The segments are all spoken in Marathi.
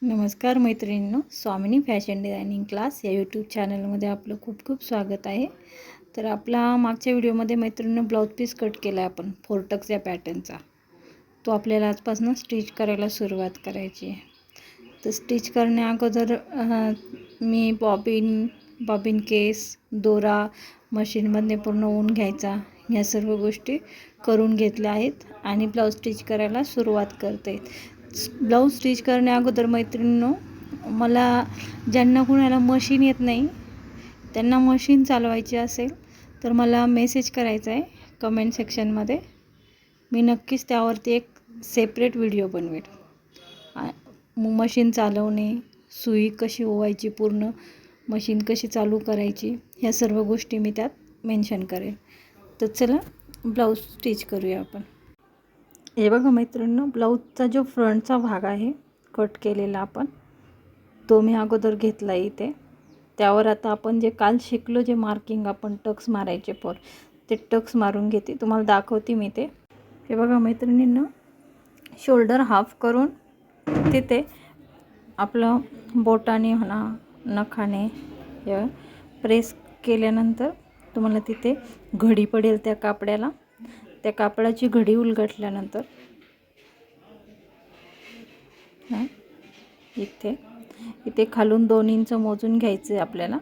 नमस्कार मैत्रिणींनो, स्वामिनी फॅशन डिझायनिंग क्लास या यूट्यूब चॅनलमध्ये आपलं खूप खूप स्वागत आहे. तर आपला मागच्या व्हिडिओमध्ये मैत्रिणींनो ब्लाऊज पीस कट केला आहे आपण 4 टक्स या पॅटर्नचा. तो आपल्याला आजपासून स्टिच करायला सुरुवात करायची आहे. तर स्टिच करण्या अगोदर मी बॉबिन केस, दोरा मशीनमध्ये पूर्ण ऊन घ्यायचा, या सर्व गोष्टी करून घेतल्या आहेत आणि ब्लाऊज स्टिच करायला सुरुवात करते. ब्लाऊज स्टिच करण्या अगोदर मैत्रिणींनो, मला ज्यांना कुणाला मशीन येत नाही त्यांना मशीन चालवायची असेल तर मला मेसेज करायचा आहे कमेंट सेक्शनमध्ये. मी नक्कीच त्यावरती एक सेपरेट व्हिडिओ बनवेल. मशीन चालवणे, सुई कशी ओवायची, पूर्ण मशीन कशी चालू करायची, ह्या सर्व गोष्टी मी त्यात मेन्शन करेन. तर चला ब्लाऊज स्टिच करूया आपण. हे बघा मैत्रिणींनो, ब्लाऊजचा जो फ्रंटचा भाग आहे कट केलेला आपण, तो मी अगोदर घेतला इथे. त्यावर आता आपण जे काल शिकलो, जे मार्किंग आपण टक्स मारायचे ते टक्स मारून घेते, तुम्हाला दाखवते मी ते. हे बघा मैत्रिणींनो, शोल्डर हाफ करून तिथे आपलं बोटाने म्हणा नखाने प्रेस केल्यानंतर तुम्हाला तिथे घडी पडेल त्या कापडाला. त्या कापडाची घडी उलगडल्यानंतर इथे खालून 2 इंच मोजून घ्यायचं आहे आपल्याला.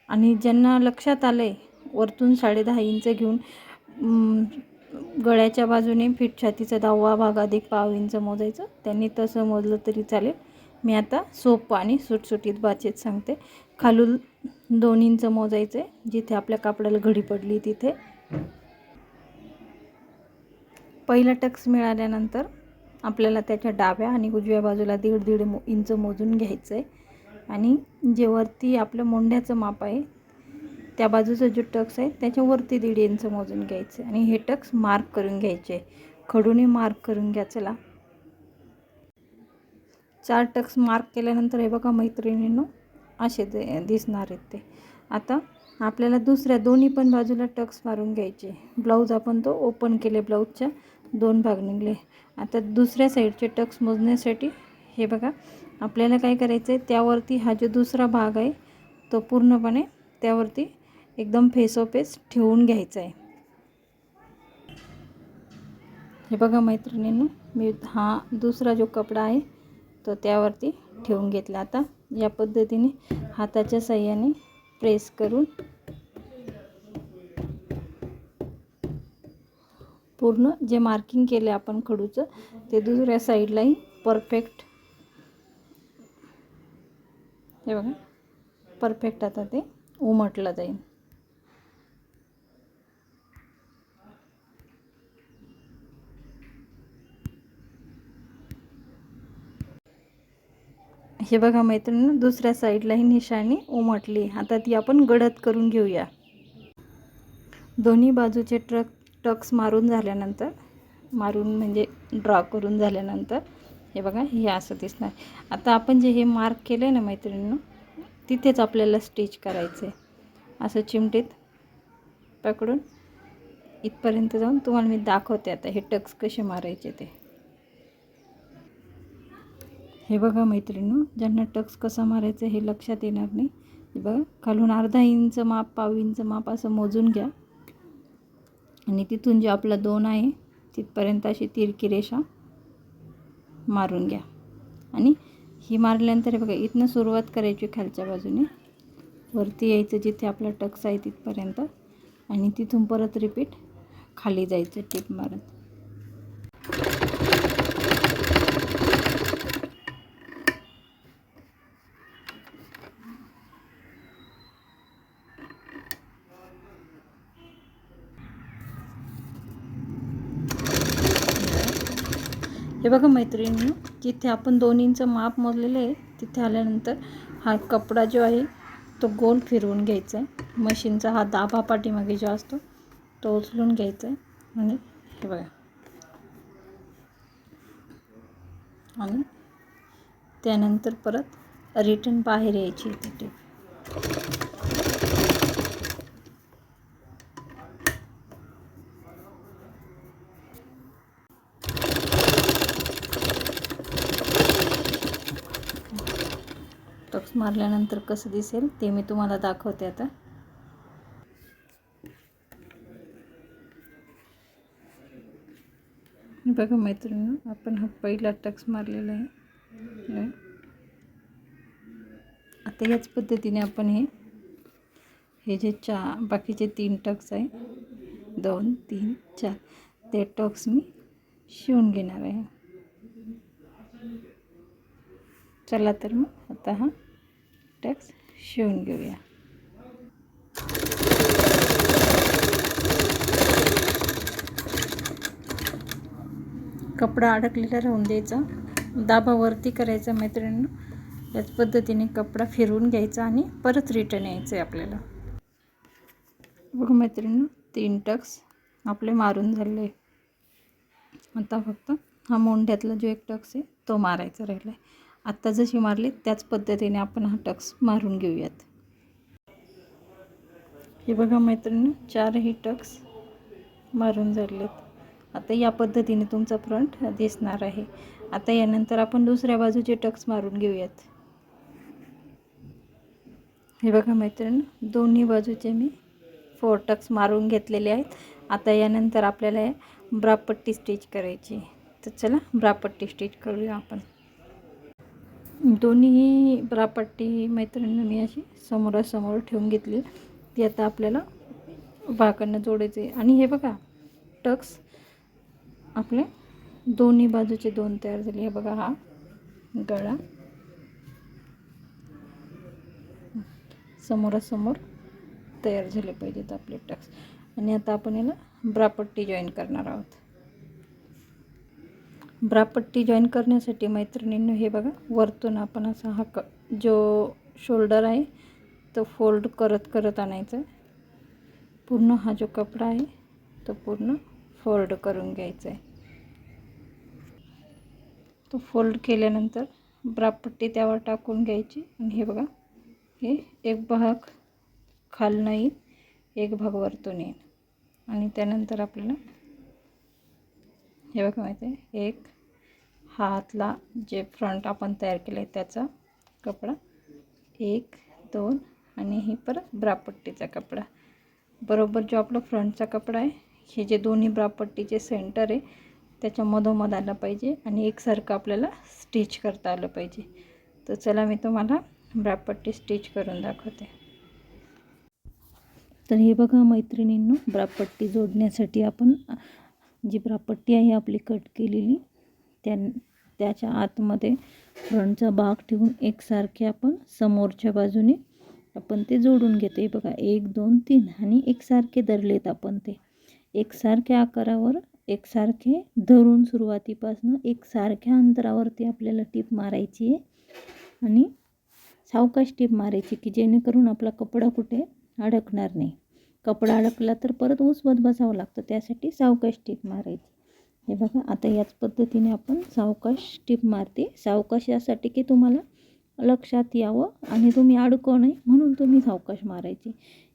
आणि ज्यांना लक्षात आलं आहे वरतून 10.5 इंच घेऊन गळ्याच्या बाजूने फिट छातीचा 10वा भाग अधिक पाव इंच मोजायचं, त्यांनी तसं मोजलं तरी चालेल. मी आता सोपं आणि सुटसुटीत भाषेत सांगते. खालून 2 इंच मोजायचं आहे, जिथे आपल्या कापडाला घडी पडली तिथे. पहिला टक्स मिळाल्यानंतर आपल्याला त्याच्या डाव्या आणि उजव्या बाजूला 1.5 इंच मोजून घ्यायचं आहे. आणि जे वरती आपलं मोंढ्याचं माप आहे त्या बाजूचा जो टक्स आहे त्याच्यावरती 1.5 इंच मोजून घ्यायचं आणि हे टक्स मार्क करून घ्यायचे. खडूने मार्क करून घ्या. चला 4 टक्स मार्क केल्यानंतर हे बघा मैत्रिणींनो, असे दिसणार आहेत ते. आता आपल्याला दुसऱ्या दोन्ही पण बाजूला टक्स मारून घ्यायचे. ब्लाऊज आपण तो ओपन केले, ब्लाऊजच्या 2 भाग निघले. आता दुसऱ्या साईडचे टक्स मोजण्यासाठी हे बघा आपल्याला काय करायचं आहे, त्यावरती हा जो दुसरा भाग आहे तो पूर्णपणे त्यावरती एकदम फेसोफेस ठेवून घ्यायचा आहे. हे बघा मैत्रिणींनो, मी हा दुसरा जो कपडा आहे तो त्यावरती ठेवून घेतला. आता या पद्धतीने हाताच्या साहाय्याने प्रेस करून पूर्ण जे मार्किंग केले आपण खडूचं ते दुसऱ्या साईडलाही परफेक्ट, हे बघा परफेक्ट आता ते उमटलं जाईल. हे बघा मैत्रिणींनो, दुसऱ्या साईडलाही निशाणी उमटली. आता ती आपण गडद करून घेऊया. दोन्ही बाजूचे टक्स मारून झाल्यानंतर, मारून म्हणजे ड्रॉ करून झाल्यानंतर हे बघा हे असं दिसणार. आता आपण जे हे मार्क केलं आहे ना मैत्रिणींनो, तिथेच आपल्याला स्टिच करायचं आहे. असं चिमटीत पकडून इथपर्यंत जाऊन तुम्हाला मी दाखवते आता हे टक्स कसे मारायचे ते. हे बघा मैत्रिणींनो, ज्यांना टक्स कसा मारायचं हे लक्षात येणार नाही, हे बघा खालून 1/2 इंच माप, पाव इंच माप असं मोजून घ्या. आणि तिथून जे आपला 2 आहे तिथपर्यंत अशी तिरकी रेषा मारून घ्या. आणि ही मारल्यानंतर बघा इथनं सुरुवात करायची, खालच्या बाजूने वरती यायचं जिथे आपला टक्स आहे तिथपर्यंत, आणि तिथून परत रिपीट खाली जायचं टिप मारत. हे बघा मैत्रिणींनो, जिथे आपण 2 इंच माप मोजलेलं आहे तिथे आल्यानंतर हा कपडा जो आहे तो गोल फिरवून घ्यायचा आहे. मशीनचा हा दाबा पाठीमागे जो असतो तो उचलून घ्यायचा आहे. आणि हे बघा, आणि त्यानंतर परत रिटर्न बाहेर यायची ती टीप. टक्स मारल्यानंतर कसं दिसेल ते मी तुम्हाला दाखवते आता. बघा मैत्रिणींनो, आपण हा पहिला टक्स मारलेला आहे. आता याच पद्धतीने आपण हे जे बाकीचे 3 टक्स आहे, 2 3 4, ते टक्स मी शिवून घेणार आहे. चला तर मग आता हा टक्स शिवून घेऊया. कपडा अडकलेला राहून द्यायचा, दाबा वरती करायचा मैत्रिणींनो. याच पद्धतीने कपडा फिरवून घ्यायचा आणि परत रिटर्न यायचं आहे आपल्याला. बघा मैत्रिणींनो, 3 टक्स आपले मारून झाले. आता फक्त हा मोंढ्यातला जो एक टक्स आहे तो मारायचा राहिला आहे. आत्ता जशी मारली त्याच पद्धतीने आपण हा टक्स मारून घेऊयात. हे बघा मैत्रिणींनो, 4ही टक्स मारून झालेत. आता या पद्धतीने तुमचा फ्रंट दिसणार आहे. आता यानंतर आपण दुसऱ्या बाजूचे टक्स मारून घेऊयात. हे बघा मैत्रिणींनो, दोन्ही बाजूचे मी 4 टक्स मारून घेतलेले आहेत. आता यानंतर आपल्याला ब्रापट्टी स्टिच करायची. तर चला ब्रापट्टी स्टिच करूया आपण. दोन्ही ब्रापट्टी मैत्रिणींनो मी अशी समोरासमोर ठेवून घेतली. ती आता आपल्याला बाकांना जोडायचे. आणि हे बघा, टक्स आपले दोन्ही बाजूचे 2 तयार झाले. हे बघा, हा गळा समोरासमोर तयार झाले पाहिजेत आपले टक्स. आणि आता आपण याला ब्रापट्टी जॉईन करणार आहोत. ब्रापट्टी जॉईन करण्यासाठी मैत्रिणींनो हे बघा, वरतून आपण असा हा जो शोल्डर आहे तो फोल्ड करत करत आणायचा आहे. पूर्ण हा जो कपडा आहे तो पूर्ण फोल्ड करून घ्यायचा आहे. तो फोल्ड केल्यानंतर ब्रापट्टी त्यावर टाकून घ्यायची. आणि हे बघा, हे एक भाग खालनं येईल, एक भाग वरतून येईल. आणि त्यानंतर आपल्याला हे बघा माहिती आहे, एक हातला जे फ्रंट आपण तयार केलं आहे त्याचा कपडा, 1 2 आणि ही परत ब्रापट्टीचा कपडा. बरोबर जो आपला फ्रंटचा कपडा आहे, हे जे दोन्ही ब्रापट्टीचे सेंटर आहे त्याच्या मधोमध आलं पाहिजे आणि एकसारखं आपल्याला स्टिच करता आलं पाहिजे. तर चला मी तुम्हाला ब्रापट्टी स्टिच करून दाखवते. तर हे बघा मैत्रिणींनो, ब्रापट्टी जोडण्यासाठी आपण जी ब्रापट्टी आहे आपली कट केलेली त्याच्या आतमध्ये फ्रंटचा भाग ठेवून एकसारखे आपण समोरच्या बाजूने आपण ते जोडून घेतो. हे बघा, 1 2 3 आणि एकसारखे धरलेत आपण. ते एकसारख्या आकारावर एकसारखे धरून सुरुवातीपासून एकसारख्या अंतरावरती आपल्याला टीप मारायची आहे. आणि सावकाश टीप मारायची की जेणेकरून आपला कपडा कुठे अडकणार नाही. कपडा अडकला तर परत उसवत बसावं लागतं, त्यासाठी सावकाश टीप मारायची. हे बघा, आता याच पद्धतीने आपण सावकाश टीप मारते. सावकाश यासाठी की तुम्हाला लक्षात यावं आणि तुम्ही अडकू नये म्हणून तुम्ही सावकाश मारायची.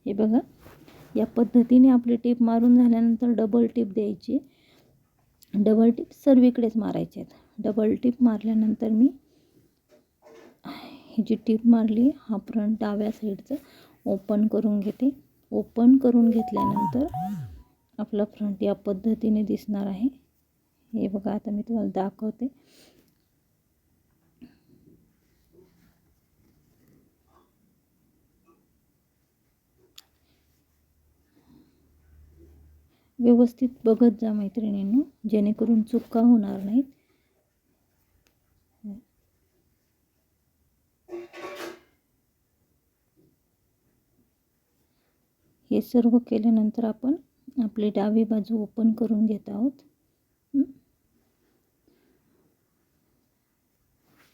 हे बघा, या पद्धतीने आपली टीप मारून झाल्यानंतर डबल टीप द्यायची. डबल टीप सर्वीकडेच मारायचे आहेत. डबल टीप मारल्यानंतर मी ही जी टीप मारली, हा फ्रंट डाव्या साईडचं ओपन करून घेते. ओपन करून घेतल्यानंतर आपला फ्रंट या पद्धतीने दिसणार आहे. हे बघा, आता मी तुम्हाला दाखवते. व्यवस्थित बघत जा मैत्रिणींनो, जेणेकरून चुका होणार नाहीत. हे सर्व केल्यानंतर आपण आपली डावी बाजू ओपन करून घेत आहोत.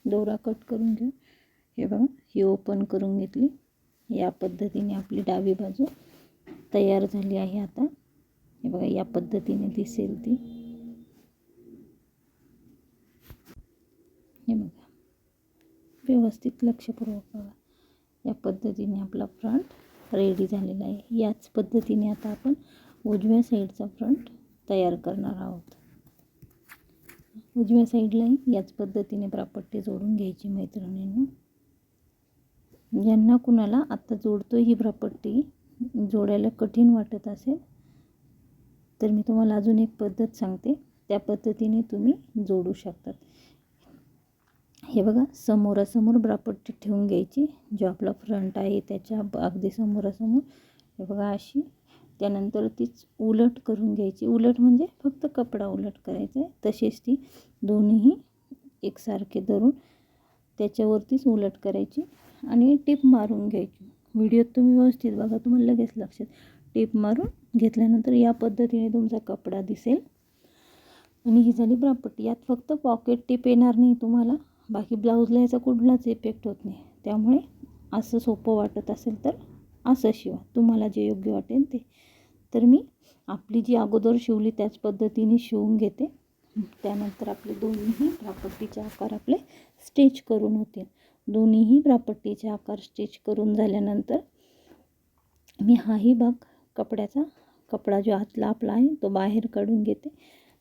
दोरा कट करून घेऊ. हे बघा, ही ओपन करून घेतली. या पद्धतीने आपली डावी बाजू तयार झाली आहे. आता हे बघा, या पद्धतीने दिसेल ती. हे बघा, व्यवस्थित लक्षपूर्वक बघा. या पद्धतीने आपला फ्रंट रेडी झालेला आहे. याच पद्धतीने आता आपण उजव्या साईडचा फ्रंट तयार करणार आहोत. उजव्या साईडलाही याच पद्धतीने ब्रापट्टी जोडून घ्यायची मैत्रिणींनो. ज्यांना कुणाला आता जोडतो ही ब्रापट्टी जोडायला कठीण वाटत असेल तर मी तुम्हाला अजून एक पद्धत सांगते, त्या पद्धतीने तुम्ही जोडू शकतात. हे बघा, समोरासमोर ब्रापट्टी ठेवून घ्यायची. जो आपला फ्रंट आहे त्याच्या अगदी समोरासमोर हे बघा अशी. त्यानंतर तीच उलट करून घ्यायची. उलट म्हणजे फक्त कपडा उलट करायचा आहे. तसेच ती दोन्हीही एकसारखे धरून त्याच्यावरतीच उलट करायची आणि टिप मारून घ्यायची. व्हिडिओत तुम्ही व्यवस्थित बघा, तुम्हाला लगेच लक्षात. टिप मारून घेतल्यानंतर या पद्धतीने तुमचा कपडा दिसेल. आणि ही झाली ब्रापट्टी. यात फक्त पॉकेट टिप येणार नाही तुम्हाला, बाकी ब्लाऊजला याचा कुठलाच इफेक्ट होत नाही. त्यामुळे असं सोपं वाटत असेल तर असं शिवा, तुम्हाला जे योग्य वाटेल ते. तर मी आपली जी अगोदर शिवली त्याच पद्धतीने शिवून घेते. त्यानंतर आपले दोन्हीही ब्रापट्टीचे आकार आपले स्टिच करून होतील. दोन्हीही ब्रापट्टीचे आकार स्टिच करून झाल्यानंतर मी हाही भाग कपड्याचा, कपडा जो आतला आपला आहे तो बाहेर काढून घेते.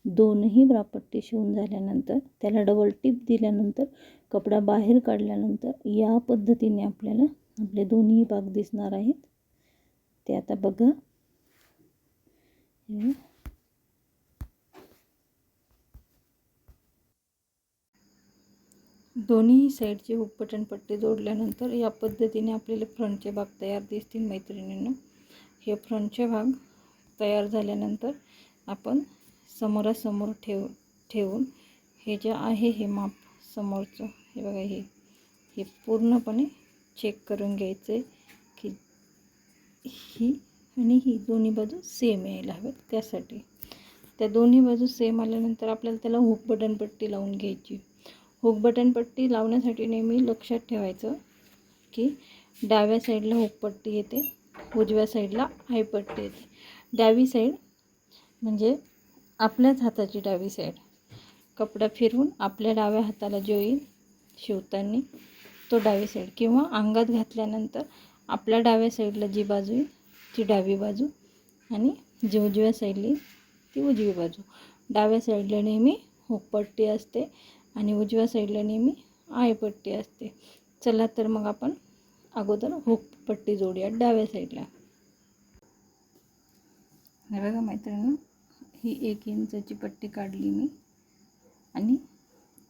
दोनही ब्रापट्टी शिवून झाल्यानंतर त्याला डबल टिप दिल्यानंतर कपडा बाहेर काढल्यानंतर या पद्धतीने आपल्याला आपले दोन्ही भाग दिसणार आहेत. ते आता बघा. दोन्ही साईडचे हुक बटन पट्टी जोडल्यानंतर या पद्धतीने आपल्याला फ्रंटचे भाग तयार दिसतील मैत्रिणींनो. हे फ्रंटचे भाग तयार झाल्यानंतर आपण समोरासमोर ठेवून हे जे आहे हे माप समोरचं हे बघा, हे पूर्णपणे चेक करून घ्यायचं आहे की ही आणि ही दोन्ही बाजू सेम यायला हवेत. त्यासाठी त्या दोन्ही बाजू सेम आल्यानंतर आपल्याला त्याला हुक बटन पट्टी लावून घ्यायची. हुक बटन पट्टी लावण्यासाठी नेहमी लक्षात ठेवायचं की डाव्या साईडला हुक पट्टी येते, उजव्या साईडला आय पट्टी येते. डावी साईड म्हणजे आपल्याच हाताची डावी साईड. कपडा फिरवून आपल्या डाव्या हाताला जो येईल शिवताना तो डावी साईड, किंवा अंगात घातल्यानंतर आपल्या डाव्या साईडला जी बाजू येईल ती डावी बाजू आणि जी उजव्या साईडला येईल ती उजवी बाजू. डाव्या साईडला नेहमी हुक पट्टी असते आणि उजव्या साईडला नेहमी आय पट्टी असते. चला तर मग आपण अगोदर हुक पट्टी जोडूया डाव्या साईडला. हे बघा मैत्रिणी, ही 1 इंचाची पट्टी काढली मी आणि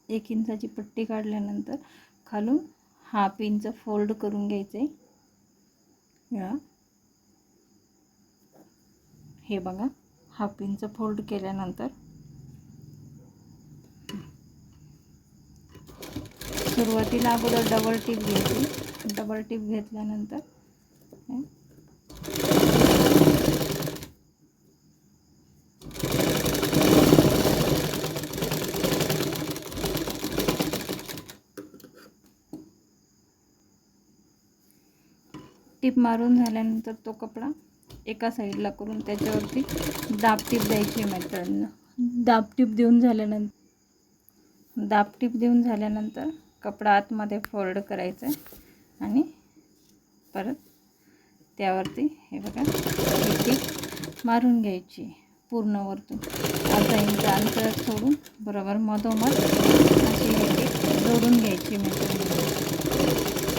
1 इंचाची पट्टी काढल्यानंतर खालून 1/2 इंच फोल्ड करून घ्यायचे. हे बघा, 1/2 इंच फोल्ड केल्यानंतर सुरुवातीला अगोदर डबल टिप घ्यायची. डबल टिप घेतल्यानंतर टिप मारून झाल्यानंतर तो कपडा एका साईडला करून त्याच्यावरती दाब टिप द्यायची मैत्रिणींना. दाब टिप देऊन झाल्यानंतर कपडा आतमध्ये फोल्ड करायचा आणि परत त्यावरती हे बघा ही टिप मारून घ्यायची पूर्ण वरतून. 1/2 इंच अंतर सोडून बरोबर मधोमध अशी ही टिप जोडून घ्यायची मैत्रिणींना.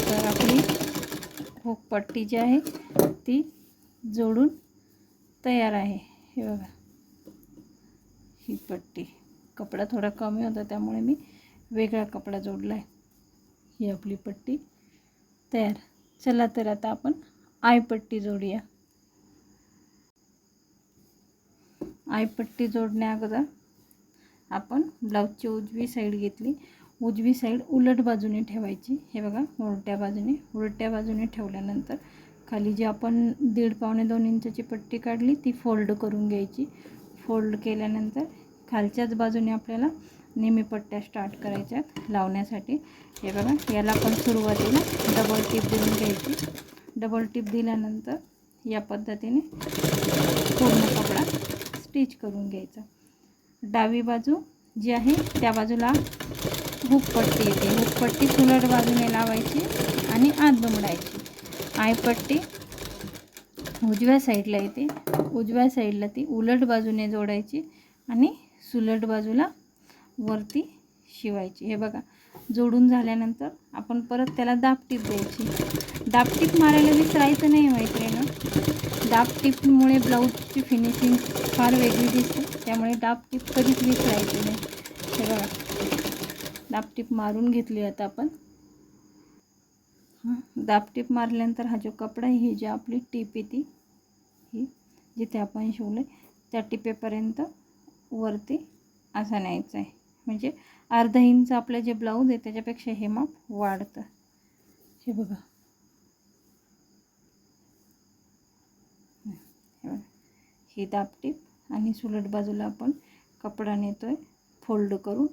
तर आपली हुक पट्टी जी आहे ती जोडून तयार आहे. हे बघा, ही पट्टी, कपडा थोडा कमी होता त्यामुळे मी वेगळा कपडा जोडला आहे. ही आपली पट्टी तयार. चला तर आता आपण आय पट्टी जोडूया. आय पट्टी जोडण्या अगोदर आपण ब्लाऊजची उजवी साईड घेतली. उजवी साईड उलट बाजूने ठेवायची. हे बघा, उलट्या बाजूने ठेवल्यानंतर खाली जी आपण 1.5-2 इंचाची पट्टी काढली ती फोल्ड करून घ्यायची. फोल्ड केल्यानंतर खालच्याच बाजूने आपल्याला नेहमी पट्ट्या स्टार्ट करायच्यात लावण्यासाठी. हे बघा, याला पण सुरुवातीला डबल टिप देऊन घ्यायची. डबल टिप दिल्यानंतर या पद्धतीने पूर्ण कपडा स्टिच करून घ्यायचा. डावी बाजू जी आहे त्या बाजूला हुक पट्टी येते. हुक पट्टी उलट बाजूने लावायची आणि आत दुमडायची. आय पट्टी उजव्या साईडला येते. उजव्या साईडला ती उलट बाजूने जोडायची आणि सुलट बाजूला वरती शिवायची. हे बघा, जोडून झाल्यानंतर आपण परत त्याला दाबटीप द्यायची. दाबटीप मारायला विसरायचं नाही मैत्रिणींनो. दाबटीपमुळे ब्लाऊजची फिनिशिंग फार वेगळी दिसते, त्यामुळे दाबटीप कधीच विसरायची नाही. हे बघा, दाबटीप मारून घेतली आता आपण. दाबटीप मारल्यानंतर हा जो कपडा आहे, ही जी आपली टीप येते, ही जिथे आपण शिवले त्या टिपेपर्यंत वरती असा न्यायचा आहे. म्हणजे अर्धा इंच आपलं जे ब्लाऊज आहे त्याच्यापेक्षा हे माप वाढतं. हे बघा, ही दाबटीप आणि सुलट बाजूला आपण कपडा नेतोय फोल्ड करून.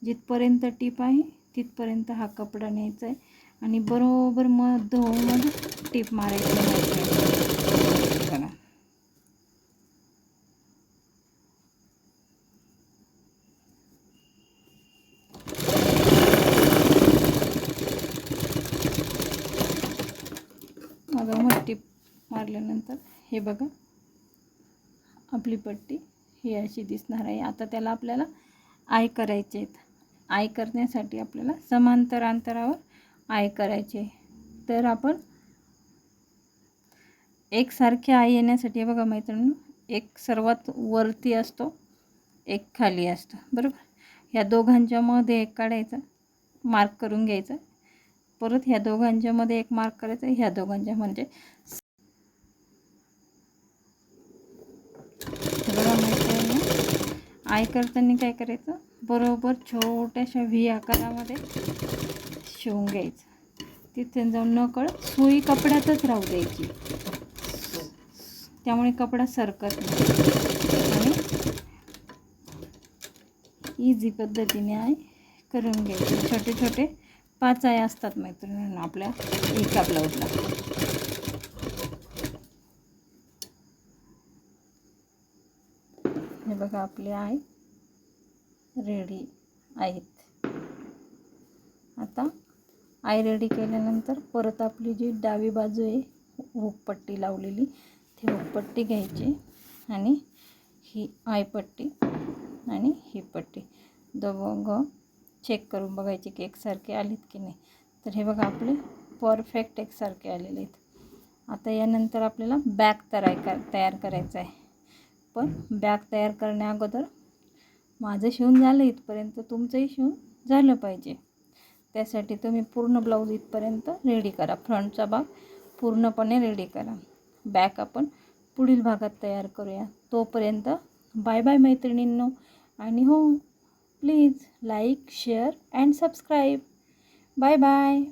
जिथपर्यंत टीप आहे तिथपर्यंत हा कपडा न्यायचा आहे आणि बरोबर मधोमध टीप मारायची बघा. मधोमध टीप मारल्यानंतर हे बघा, आपली पट्टी ही अशी दिसणार आहे. आता त्याला आपल्याला आय करायचे आहेत. आय करण्यासाठी आपल्याला समांतर अंतरावर आय करायचे. तर आपण एकसारखे आय येण्यासाठी बघा मैत्रिणींनो, एक सर्वात वरती असतो, एक खाली असतो, बरोबर. ह्या दोघांच्या मध्ये एक काढायचा, मार्क करून घ्यायचा. परत ह्या दोघांच्या मध्ये एक मार्क करायचा, ह्या दोघांच्या म्हणजे बघा मैत्रिणींनो, आय करताना काय करायचं, बरोबर छोट्याशा व्ही आकारामध्ये शिवून घ्यायचं. तिथे जाऊन नकळत सुई कपड्यातच राहू द्यायची, त्यामुळे कपडा सरकत नाही आणि इझी पद्धतीने आय करून घ्यायचे. छोटे छोटे 5 आय असतात मैत्रिणींनो आपल्या एका ब्लाऊजला. हे बघा, आपले आय रेडी आहेत. आता आय रेडी केल्यानंतर परत आपली जी डावी बाजू आहे हुकपट्टी लावलेली, ती हुकपट्टी घ्यायची आणि ही आय पट्टी आणि ही पट्टी दोघं चेक करून बघायचे की एकसारखे आलेत की नाही. तर हे बघा, आपले परफेक्ट एकसारखे आलेले आहेत. आता यानंतर आपल्याला बॅक तयार करायचं आहे. पण बॅक तयार करण्या अगोदर माझं शिवून झालं इथपर्यंत, तुमचंही शिवून झालं पाहिजे. त्यासाठी तुम्ही पूर्ण ब्लाऊज इथपर्यंत रेडी करा, फ्रंटचा भाग पूर्णपणे रेडी करा. बॅक आपण पुढील भागात तयार करूया. तोपर्यंत बाय बाय मैत्रिणींनो. आणि हो, please like, share and subscribe. Bye bye.